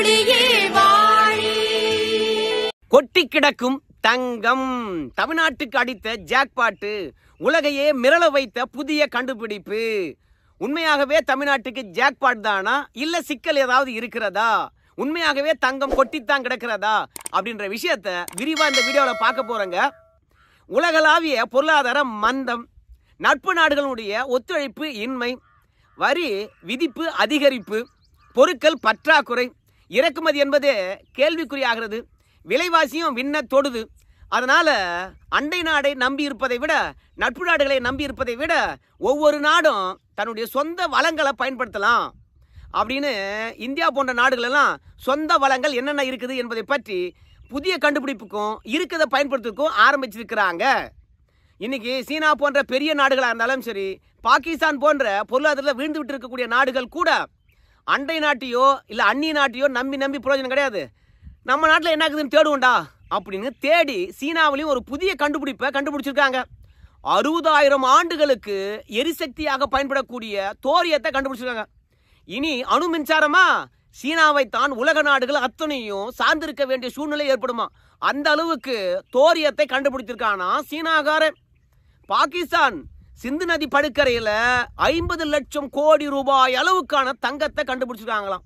மொழியே வாழி. கொட்டி கிடக்கும் தங்கம், தமிழ்நாட்டுக்கு அடித்த ஜாக்பாட்டு, உலகையே மிரள வைத்த புதிய கண்டுபிடிப்பு. உண்மையாகவே தமிழ்நாட்டுக்கு ஜாக்பாட் தானா, இல்ல சிக்கல் ஏதாவது இருக்கிறதா, உண்மையாகவே தங்கம் கொட்டித்தான் கிடக்கிறதா அப்படின்ற விஷயத்த விரிவா இந்த வீடியோவில் பார்க்க போறேங்க. உலகளாவிய பொருளாதார மந்தம், நட்பு நாடுகளுடைய ஒத்துழைப்பு இன்மை, வரி விதிப்பு அதிகரிப்பு, பொருட்கள் பற்றாக்குறை, இறக்குமதி என்பது கேள்விக்குறியாகிறது, விலைவாசியும் விண்ண தொடுது. அதனால அண்டை நாடை நம்பி இருப்பதை விட, நட்பு நாடுகளை நம்பி இருப்பதை விட ஒவ்வொரு நாடும் தன்னுடைய சொந்த வளங்களை பயன்படுத்தலாம் அப்படின்னு இந்தியா போன்ற நாடுகள் எல்லாம் சொந்த வளங்கள் என்னென்ன இருக்குது என்பதை பற்றி புதிய கண்டுபிடிப்புக்கும் இருக்கிறத பயன்படுத்துறதுக்கும் ஆரம்பிச்சிருக்கிறாங்க. இன்னைக்கு சீனா போன்ற பெரிய நாடுகளாக இருந்தாலும் சரி, பாகிஸ்தான் போன்ற பொருளாதாரத்தில் வீழ்ந்து விட்டு இருக்கக்கூடிய நாடுகள் கூட அண்டை நாட்டையோ இல்லை அந்நிய நாட்டையோ நம்பி பிரயோஜனம் கிடையாது, நம்ம நாட்டில் என்ன இருக்குதுன்னு தேடுவோண்டா அப்படின்னு தேடி சீனாவிலையும் ஒரு புதிய கண்டுபிடிப்பை கண்டுபிடிச்சிருக்காங்க. 60,000 ஆண்டுகளுக்கு எரிசக்தியாக பயன்படக்கூடிய தோரியத்தை கண்டுபிடிச்சிருக்காங்க. இனி அணு மின்சாரமா, சீனாவை தான் உலக நாடுகள் அத்தனையும் சார்ந்திருக்க வேண்டிய சூழ்நிலை ஏற்படுமா, அந்த அளவுக்கு தோரியத்தை கண்டுபிடிச்சிருக்கானா சீனாகாரன். பாகிஸ்தான் சிந்து நதி படுக்கரையில் 50 லட்சம் கோடி ரூபாய் அளவுக்கான தங்கத்தை கண்டுபிடிச்சிருக்காங்களாம்.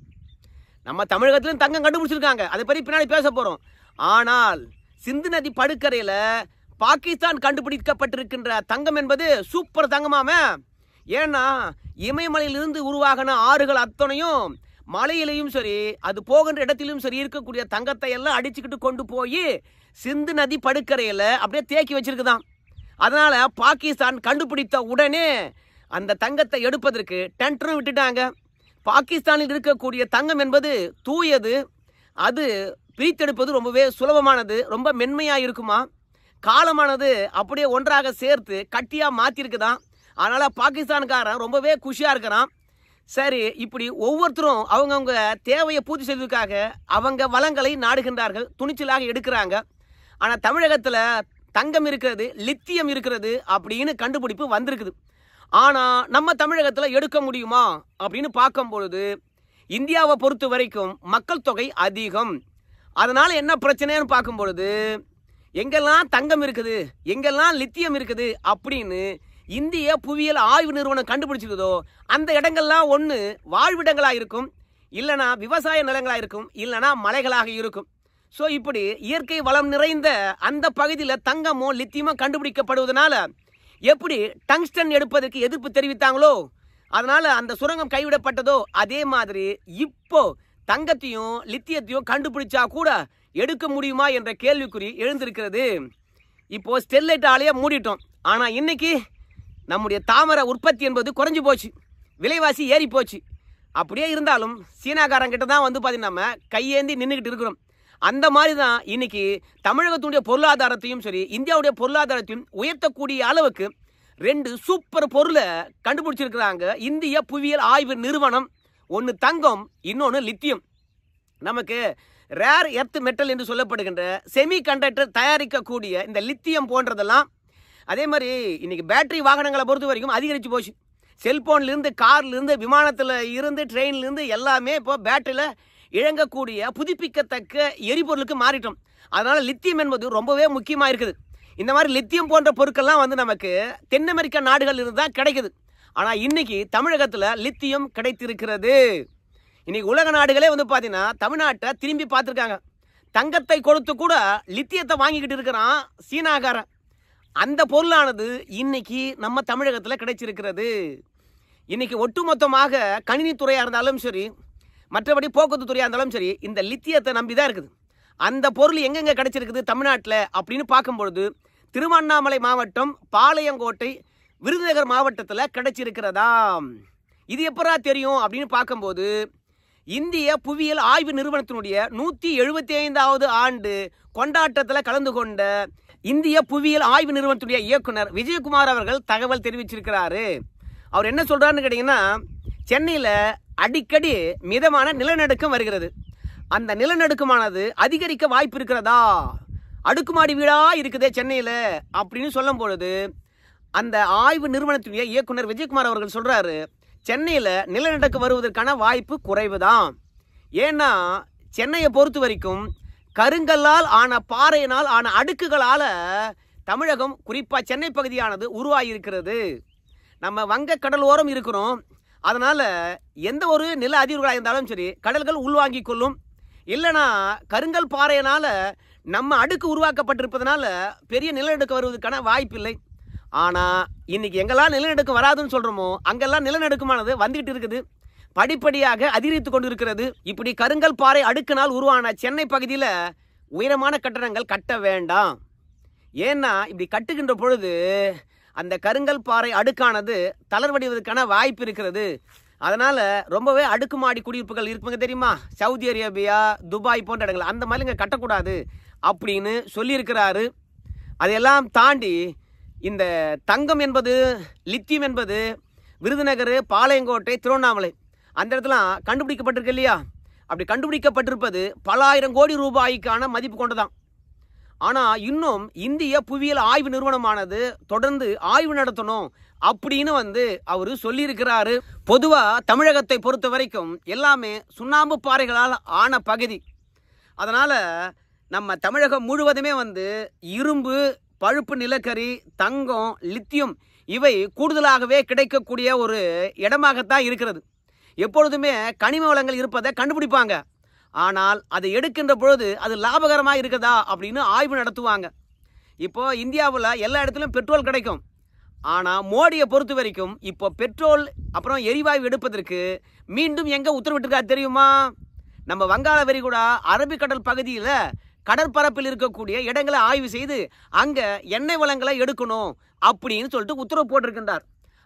நம்ம தமிழகத்திலும் தங்கம் கண்டுபிடிச்சிருக்காங்க, அதை பற்றி பின்னாடி பேச போறோம். ஆனால் சிந்து நதி படுக்கரையில் பாகிஸ்தான் கண்டுபிடிக்கப்பட்டிருக்கின்ற தங்கம் என்பது சூப்பர் தங்கமாமே. ஏன்னா இமயமலையிலிருந்து உருவாகின ஆறுகள் அத்தனையும் மலையிலையும் சரி, அது போகின்ற இடத்திலும் சரி இருக்கக்கூடிய தங்கத்தை எல்லாம் அடிச்சுக்கிட்டு கொண்டு போய் சிந்து நதி படுக்கரையில் அப்படியே தேக்கி வச்சிருக்குதான். அதனால பாகிஸ்தான் கண்டுபிடித்த உடனே அந்த தங்கத்தை எடுப்பதற்கு டெண்டரும் விட்டுட்டாங்க. பாகிஸ்தானில் இருக்கக்கூடிய தங்கம் என்பது தூயது, அது பிரித்தெடுப்பது ரொம்பவே சுலபமானது, ரொம்ப மென்மையாக இருக்குமா, காலமானது அப்படியே ஒன்றாக சேர்த்து கட்டியாக மாற்றிருக்குதான். அதனால் பாகிஸ்தானுக்காரன் ரொம்பவே குஷியாக இருக்கிறான். சரி, இப்படி ஒவ்வொருத்தரும் அவங்கவுங்க தேவையை பூர்த்தி செய்வதற்காக அவங்க வளங்களை நாடுகின்றார்கள், துணிச்சலாக எடுக்கிறாங்க. ஆனால் தமிழகத்தில் தங்கம் இருக்கிறது, லித்தியம் இருக்கிறது அப்படின்னு கண்டுபிடிப்பு வந்திருக்குது. ஆனால் நம்ம தமிழகத்தில் எடுக்க முடியுமா அப்படின்னு பார்க்கும் பொழுது, இந்தியாவை பொறுத்த வரைக்கும் மக்கள் தொகை அதிகம். அதனால் என்ன பிரச்சனைன்னு பார்க்கும் பொழுது, எங்கெல்லாம் தங்கம் இருக்குது, எங்கெல்லாம் லித்தியம் இருக்குது அப்படின்னு இந்திய புவியியல் ஆய்வு நிறுவனம் கண்டுபிடிச்சிருக்குதோ அந்த இடங்கள்லாம் ஒன்று வாழ்விடங்களாக இருக்கும், இல்லைனா விவசாய நிலங்களாக இருக்கும், இல்லைனா மலைகளாக இருக்கும். ஸோ இப்படி இயற்கை வளம் நிறைந்த அந்த பகுதியில் தங்கமோ லித்தியமோ கண்டுபிடிக்கப்படுவதனால எப்படி டங்ஸ்டன் எடுப்பதற்கு எதிர்ப்பு தெரிவித்தாங்களோ, அதனால அந்த சுரங்கம் கைவிடப்பட்டதோ, அதே மாதிரி இப்போ தங்கத்தையும் லித்தியத்தையும் கண்டுபிடிச்சா கூட எடுக்க முடியுமா என்ற கேள்விக்குறி எழுந்திருக்கிறது. இப்போ ஸ்டெர்லைட் ஆலையை மூடிட்டோம், ஆனால் இன்னைக்கு நம்முடைய தாமரை உற்பத்தி என்பது குறைஞ்சி போச்சு, விலைவாசி ஏறி போச்சு. அப்படியே இருந்தாலும் சீனாக்காரங்கிட்ட தான் வந்து பார்த்தீங்கன்னா நம்ம கையேந்தி நின்றுக்கிட்டு இருக்கிறோம். அந்த மாதிரி தான் இன்னைக்கு தமிழகத்துடைய பொருளாதாரத்தையும் சரி, இந்தியாவுடைய பொருளாதாரத்தையும் உயர்த்தக்கூடிய அளவுக்கு 2 சூப்பர் பொருளை கண்டுபிடிச்சிருக்கிறாங்க இந்திய புவியியல் ஆய்வு நிறுவனம். ஒன்று தங்கம், இன்னொன்று லித்தியம். நமக்கு ரேர் எர்த் மெட்டல் என்று சொல்லப்படுகின்ற செமி கண்டக்டர் தயாரிக்கக்கூடிய இந்த லித்தியம் போன்றதெல்லாம், அதே மாதிரி இன்னைக்கு பேட்டரி வாகனங்களை பொறுத்த வரைக்கும் அதிகரித்து போச்சு. செல்போன்லேருந்து, கார்லேருந்து, விமானத்தில் இருந்து, ட்ரெயின்லேருந்து எல்லாமே இப்போ பேட்டரியில் இழங்கக்கூடிய புதுப்பிக்கத்தக்க எரிபொருளுக்கு மாறிட்டோம். அதனால் லித்தியம் என்பது ரொம்பவே முக்கியமாக இருக்குது. இந்த மாதிரி லித்தியம் போன்ற பொருட்கள்லாம் வந்து நமக்கு தென் அமெரிக்க நாடுகள் இருந்து தான் கிடைக்குது. ஆனால் இன்னைக்கு தமிழகத்தில் லித்தியம் கிடைத்திருக்கிறது. இன்னைக்கு உலக நாடுகளே வந்து பார்த்தீங்கன்னா தமிழ்நாட்டை திரும்பி பார்த்துருக்காங்க. தங்கத்தை கொடுத்து கூட லித்தியத்தை வாங்கிக்கிட்டு இருக்கிறான் சீனாக்காரன். அந்த பொருளானது இன்னைக்கு நம்ம தமிழகத்தில் கிடைச்சிருக்கிறது. இன்னைக்கு ஒட்டுமொத்தமாக கணினித்துறையாக இருந்தாலும் சரி, மற்றபடி போக்குவரத்து துறையாக இருந்தாலும் சரி, இந்த லித்தியத்தை நம்பி தான் இருக்குது. அந்த பொருள் எங்கெங்கே கிடைச்சிருக்குது தமிழ்நாட்டில் அப்படின்னு பார்க்கும்பொழுது, திருவண்ணாமலை மாவட்டம், பாளையங்கோட்டை, விருதுநகர் மாவட்டத்தில் கிடைச்சிருக்கிறதா. இது எப்பரா தெரியும் அப்படின்னு பார்க்கும்போது, இந்திய புவியியல் ஆய்வு நிறுவனத்தினுடைய 175வது ஆண்டு கொண்டாட்டத்தில் கலந்து கொண்ட இந்திய புவியியல் ஆய்வு நிறுவனத்துடைய இயக்குனர் விஜயகுமார் அவர்கள் தகவல் தெரிவிச்சிருக்கிறாரு. அவர் என்ன சொல்றாருன்னு கேட்டீங்கன்னா, சென்னையில் அடிக்கடி மிதமான நிலநடுக்கம் வருகிறது, அந்த நிலநடுக்கமானது அதிகரிக்க வாய்ப்பு இருக்கிறதா, அடுக்குமாடி வீடா இருக்குதே சென்னையில் அப்படின்னு சொல்லும் பொழுது, அந்த ஆய்வு நிறுவனத்துடைய இயக்குனர் விஜயகுமார் அவர்கள் சொல்றாரு, சென்னையில் நிலநடுக்கம் வருவதற்கான வாய்ப்பு குறைவு தான். ஏன்னா சென்னையை பொறுத்த வரைக்கும் கருங்கல்லால் ஆன பாறையினால் ஆன அடுக்குகளால் தமிழகம் குறிப்பாக சென்னை பகுதியானது உருவாகியிருக்கிறது. நம்ம வங்க கடலோரம் இருக்கிறோம். அதனால் எந்த ஒரு நில அதிர்வுகளாக இருந்தாலும் சரி கடல்கள் உள்வாங்கிக் கொள்ளும். இல்லைனா கருங்கல் பாறையினால் நம்ம அடுக்கு உருவாக்கப்பட்டிருப்பதனால பெரிய நிலநடுக்கம் வருவதற்கான வாய்ப்பில்லை. ஆனால் இன்னைக்கு எங்கெல்லாம் நிலநடுக்கம் வராதுன்னு சொல்கிறோமோ அங்கெல்லாம் நிலநடுக்கமானது வந்துகிட்டு இருக்குது, படிப்படியாக அதிகரித்து கொண்டு இருக்கிறது. இப்படி கருங்கல் பாறை அடுக்கினால் உருவான சென்னை பகுதியில் உயரமான கட்டடங்கள் கட்ட வேண்டாம். ஏன்னா இப்படி கட்டுகின்ற பொழுது அந்த கருங்கல் பாறை அடுக்கானது தளர்வடைவதற்கான வாய்ப்பு இருக்கிறது. அதனால் ரொம்பவே அடுக்குமாடி குடியிருப்புகள் இருப்பாங்க தெரியுமா, சவுதி அரேபியா, துபாய் போன்ற இடங்கள், அந்த மாதிரி இங்கே கட்டக்கூடாது அப்படின்னு சொல்லியிருக்கிறாரு. அதையெல்லாம் தாண்டி இந்த தங்கம் என்பது, லித்தியம் என்பது விருதுநகர், பாளையங்கோட்டை, திருவண்ணாமலை அந்த இடத்துல கண்டுபிடிக்கப்பட்டிருக்கு இல்லையா? அப்படி கண்டுபிடிக்கப்பட்டிருப்பது பல ஆயிரம் கோடி ரூபாய்க்கான மதிப்பு கொண்டதான். ஆனால் இன்னும் இந்திய புவியியல் ஆய்வு நிறுவனமானது தொடர்ந்து ஆய்வு நடத்தணும் அப்படின்னு அவர் சொல்லியிருக்கிறாரு. பொதுவாக தமிழகத்தை பொறுத்த வரைக்கும் எல்லாமே சுண்ணாம்பு பாறைகளால் ஆன பகுதி. அதனால் நம்ம தமிழகம் முழுவதுமே இரும்பு, பழுப்பு நிலக்கரி, தங்கம், லித்தியம் இவை கூடுதலாகவே கிடைக்கக்கூடிய ஒரு இடமாகத்தான் இருக்கிறது. எப்பொழுதுமே கனிம வளங்கள் இருப்பதை கண்டுபிடிப்பாங்க. ஆனால் அதை எடுக்கின்ற பொழுது அது லாபகரமாக இருக்குதா அப்படின்னு ஆய்வு நடத்துவாங்க. இப்போது இந்தியாவில் எல்லா இடத்துலையும் பெட்ரோல் கிடைக்கும். ஆனால் மோடியை பொறுத்த வரைக்கும் இப்போ பெட்ரோல் அப்புறம் எரிவாயு எடுப்பதற்கு மீண்டும் எங்கே உத்தரவிட்டிருக்காரு தெரியுமா? நம்ம வங்காள விரிகுடா, அரபிக்கடல் பகுதியில் கடற்பரப்பில் இருக்கக்கூடிய இடங்களை ஆய்வு செய்து அங்கே எண்ணெய் வளங்களை எடுக்கணும் அப்படின்னு சொல்லிட்டு உத்தரவு போட்டிருக்கின்றார்.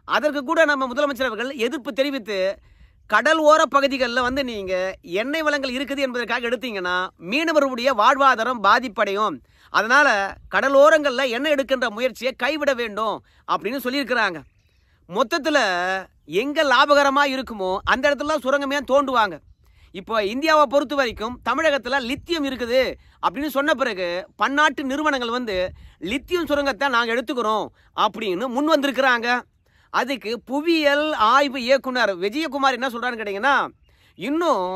அதற்கு கூட நம்ம முதலமைச்சர் அவர்கள் எதிர்ப்பு தெரிவித்து கடல் ஓர பகுதிகளில் நீங்கள் எண்ணெய் வளங்கள் இருக்குது என்பதற்காக எடுத்தீங்கன்னா மீனவர்களுடைய வாழ்வாதாரம் பாதிப்படையும், அதனால் கடலோரங்களில் எண்ணெய் எடுக்கின்ற முயற்சியை கைவிட வேண்டும் அப்படின்னு சொல்லியிருக்கிறாங்க. மொத்தத்தில் எங்கே லாபகரமாக இருக்குமோ அந்த இடத்துல சுரங்கமே தோண்டுவாங்க. இப்போ இந்தியாவை பொறுத்த வரைக்கும் தமிழகத்தில் லித்தியம் இருக்குது அப்படின்னு சொன்ன பிறகு பன்னாட்டு நிறுவனங்கள் லித்தியம் சுரங்கத்தை நாங்கள் எடுத்துக்கிறோம் அப்படின்னு முன் வந்திருக்கிறாங்க. அதுக்கு புவியியல் ஆய்வு இயக்குனர் விஜயகுமார் என்ன சொல்கிறான்னு கேட்டிங்கன்னா, இன்னும்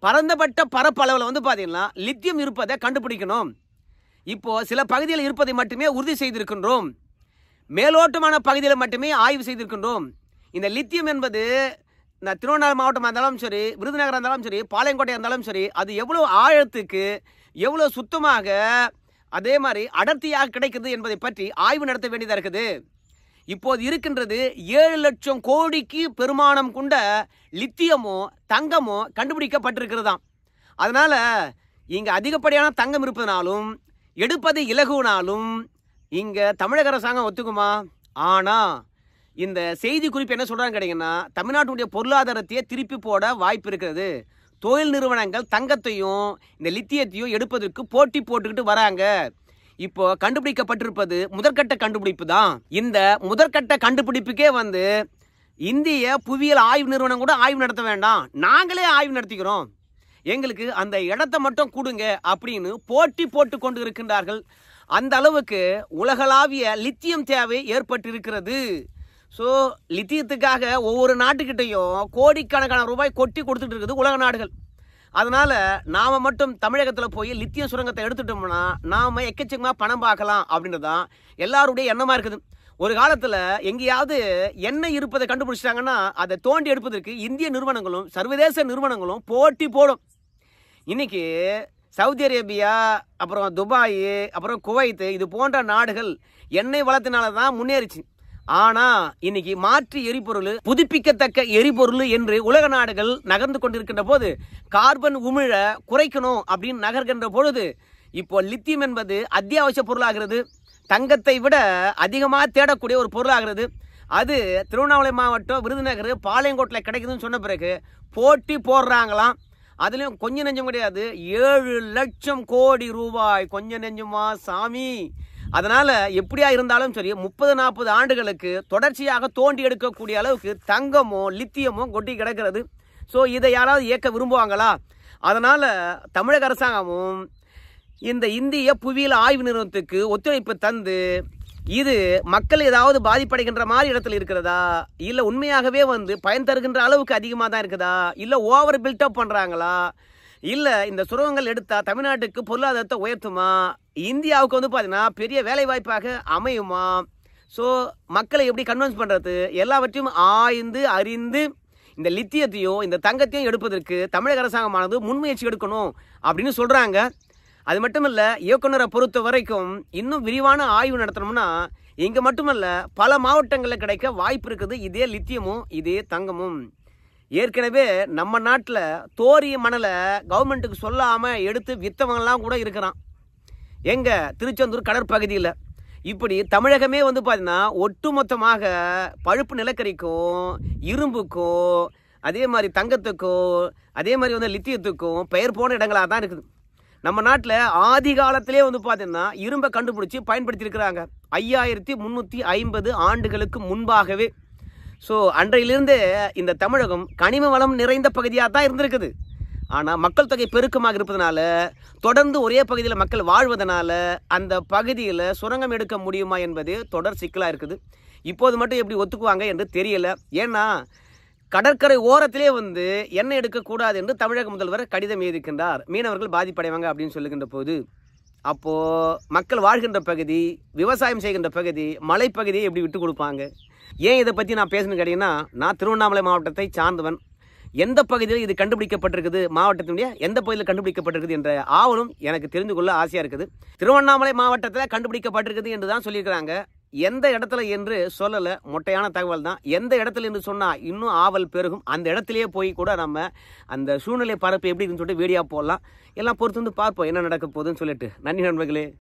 பரந்தப்பட்ட பரப்பளவில் பார்த்தீங்கன்னா லித்தியம் இருப்பதை கண்டுபிடிக்கணும். இப்போது சில பகுதியில் இருப்பதை மட்டுமே உறுதி செய்திருக்கின்றோம், மேலோட்டமான பகுதியில் மட்டுமே ஆய்வு செய்திருக்கின்றோம். இந்த லித்தியம் என்பது இந்த திருவண்ணாமலை மாவட்டமாக இருந்தாலும் சரி, விருதுநகராக இருந்தாலும் சரி, பாளையங்கோட்டையாக இருந்தாலும் சரி, அது எவ்வளோ ஆழத்துக்கு எவ்வளோ சுத்தமாக அதே மாதிரி அடர்த்தியாக கிடைக்குது என்பதை பற்றி ஆய்வு நடத்த வேண்டியதாக இருக்குது. இப்போது இருக்கின்றது 7 லட்சம் கோடிக்கு பெருமானம் கொண்ட லித்தியமோ தங்கமோ கண்டுபிடிக்கப்பட்டிருக்கிறதாம். அதனால் இங்கே அதிகப்படியான தங்கம் இருப்பதனாலும் எடுப்பது இலகுனாலும் இங்கே தமிழக அரசாங்கம் ஒத்துக்குமா? ஆனால் இந்த செய்தி குறிப்பு என்ன சொல்கிறான்னு கேட்டிங்கன்னா, தமிழ்நாட்டுடைய பொருளாதாரத்தையே திருப்பி போட வாய்ப்பு இருக்கிறது. தொழில் நிறுவனங்கள் தங்கத்தையும் இந்த லித்தியத்தையும் எடுப்பதற்கு போட்டி போட்டுக்கிட்டு வராங்க. இப்போ கண்டுபிடிக்கப்பட்டிருப்பது முதற்கட்ட கண்டுபிடிப்பு தான். இந்த முதற்கட்ட கண்டுபிடிப்புக்கே இந்திய புவியியல் ஆய்வு நிறுவனம் கூட ஆய்வு நடத்த வேண்டாம், நாங்களே ஆய்வு நடத்திக்கிறோம், எங்களுக்கு அந்த இடத்தை மட்டும் கொடுங்க அப்படின்னு போட்டி போட்டு கொண்டு இருக்கின்றார்கள். அந்த அளவுக்கு உலகளாவிய லித்தியம் தேவை ஏற்பட்டிருக்கிறது. ஸோ லித்தியத்துக்காக ஒவ்வொரு நாட்டுக்கிட்டையும் கோடிக்கணக்கான ரூபாய் கொட்டி கொடுத்துட்டு இருக்குது உலக நாடுகள். அதனால் நாம் மட்டும் தமிழகத்தில் போய் லித்தியம் சுரங்கத்தை எடுத்துட்டோம்னா நாம் எக்கச்சக்கமாக பணம் பார்க்கலாம் அப்படின்றது தான் எல்லாருடைய எண்ணமாக இருக்குது. ஒரு காலத்தில் எங்கேயாவது எண்ணெய் இருப்பதை கண்டுபிடிச்சிட்டாங்கன்னா அதை தோண்டி எடுப்பதற்கு இந்திய நிறுவனங்களும் சர்வதேச நிறுவனங்களும் போட்டி போடும். இன்றைக்கி சவுதி அரேபியா, அப்புறம் துபாய், அப்புறம் குவைத் இது போன்ற நாடுகள் எண்ணெய் வளத்தினால தான் முன்னேறிச்சு. ஆனால் இன்னைக்கு மாற்று எரிபொருள், புதுப்பிக்கத்தக்க எரிபொருள் என்று உலக நாடுகள் நகர்ந்து கொண்டிருக்கின்ற போது கார்பன் உமிழ குறைக்கணும் அப்படின்னு நகர்கின்ற பொழுது இப்போ லித்தியம் என்பது அத்தியாவசிய பொருளாகிறது. தங்கத்தை விட அதிகமாக தேடக்கூடிய ஒரு பொருளாகிறது. அது திருவண்ணாமலை மாவட்டம், விருதுநகர், பாளையங்கோட்டில் கிடைக்குதுன்னு சொன்ன பிறகு போட்டி போடுறாங்களாம். அதுலேயும் கொஞ்சம் நெஞ்சம் கிடையாது, 7 லட்சம் கோடி ரூபாய். கொஞ்சம் நெஞ்சமா சாமி? அதனால் எப்படியா இருந்தாலும் சரி 30-40 ஆண்டுகளுக்கு தொடர்ச்சியாக தோண்டி எடுக்கக்கூடிய அளவுக்கு தங்கமோ லித்தியமோ கொட்டி கிடக்கிறது. ஸோ இதை யாராவது இயக்க விரும்புவாங்களா? அதனால் தமிழக அரசாங்கமும் இந்த இந்திய புவியியல் ஆய்வு நிறுவனத்துக்கு ஒத்துழைப்பு தந்து இது மக்கள் ஏதாவது பாதிப்படைகின்ற மாதிரி இடத்துல இருக்கிறதா, இல்லை உண்மையாகவே பயன் தருகின்ற அளவுக்கு அதிகமாக தான் இருக்குதா, இல்லை ஓவர் பில்டப் பண்ணுறாங்களா, இல்ல இந்த சுரங்கங்கள் எடுத்தா தமிழ்நாட்டுக்கு பொருளாதாரத்தை உயர்த்துமா, இந்தியாவுக்கு வந்து பாத்தீங்கன்னா பெரிய வேலை வாய்ப்பாக அமையுமா, ஸோ மக்களை எப்படி கன்வின்ஸ் பண்றது, எல்லாவற்றையும் ஆய்ந்து அறிந்து இந்த லித்தியத்தையும் இந்த தங்கத்தையும் எடுப்பதற்கு தமிழக அரசாங்கமானது முன்முயற்சி எடுக்கணும் அப்படின்னு சொல்றாங்க. அது மட்டும் இல்ல, இயக்குநரை பொறுத்த வரைக்கும் இன்னும் விரிவான ஆய்வு நடத்தணும்னா இங்க மட்டுமல்ல பல மாவட்டங்களில் கிடைக்க வாய்ப்பு இருக்குது இதே லித்தியமும் இதே தங்கமும். ஏற்கனவே நம்ம நாட்டில் தோரிய மணலை கவர்மெண்ட்டுக்கு சொல்லாமல் எடுத்து வித்தவங்கலாம் கூட இருக்கிறான் எங்க திருச்செந்தூர் கடற்பகுதியில். இப்படி தமிழகமே வந்து பார்த்தீங்கன்னா ஒட்டுமொத்தமாக பழுப்பு நிலக்கரிக்கும் இரும்புக்கும் அதே மாதிரி தங்கத்துக்கும் அதே மாதிரி வந்து லித்தியத்துக்கும் பெயர் போன இடங்களாக தான் இருக்குது. நம்ம நாட்டில் ஆதி காலத்திலே வந்து பார்த்தீங்கன்னா இரும்பை கண்டுபிடிச்சி பயன்படுத்தி இருக்கிறாங்க 5350 ஆண்டுகளுக்கு முன்பாகவே. ஸோ அன்றையிலிருந்து இந்த தமிழகம் கனிம வளம் நிறைந்த பகுதியாக தான் இருந்திருக்குது. ஆனால் மக்கள் தொகை பெருக்கமாக இருப்பதனால தொடர்ந்து ஒரே பகுதியில் மக்கள் வாழ்வதனால அந்த பகுதியில் சுரங்கம் எடுக்க முடியுமா என்பது தொடர் சிக்கலாக இருக்குது. இப்போது மட்டும் எப்படி ஒத்துக்குவாங்க என்று தெரியல. ஏன்னா கடற்கரை ஓரத்திலே வந்து எண்ணெய் எடுக்கக்கூடாது என்று தமிழக முதல்வர் கடிதம் எழுதியிருக்கின்றார். மீனவர்கள் பாதிப்படைவாங்க அப்படின்னு சொல்லுகின்ற போது அப்போது மக்கள் வாழ்கின்ற பகுதி, விவசாயம் செய்கின்ற பகுதி, மலைப்பகுதியை எப்படி விட்டு கொடுப்பாங்க? ஏன் இதை பற்றி நான் பேசணும்னு கேட்டிங்கன்னா, நான் திருவண்ணாமலை மாவட்டத்தை சார்ந்தவன். எந்த பகுதியில் இது கண்டுபிடிக்கப்பட்டிருக்குது, மாவட்டத்தினுடைய எந்த பகுதியில் கண்டுபிடிக்கப்பட்டிருக்குது என்ற ஆவலும் எனக்கு தெரிந்து கொள்ள ஆசையாக இருக்குது. திருவண்ணாமலை மாவட்டத்தில் கண்டுபிடிக்கப்பட்டிருக்குது என்று தான் சொல்லியிருக்கிறாங்க. எந்த இடத்துல என்று சொல்லலை, மொட்டையான தகவல் தான். எந்த இடத்துல என்று சொன்னால் இன்னும் ஆவல் பெருகும். அந்த இடத்துலையே போய் கூட நம்ம அந்த சூழ்நிலை பரப்பு எப்படி இருக்குன்னு சொல்லிட்டு வீடியோ போடலாம். எல்லாம் பொறுத்து வந்து பார்ப்போம் என்ன நடக்க போகுதுன்னு சொல்லிட்டு. நன்றி நண்பர்களே.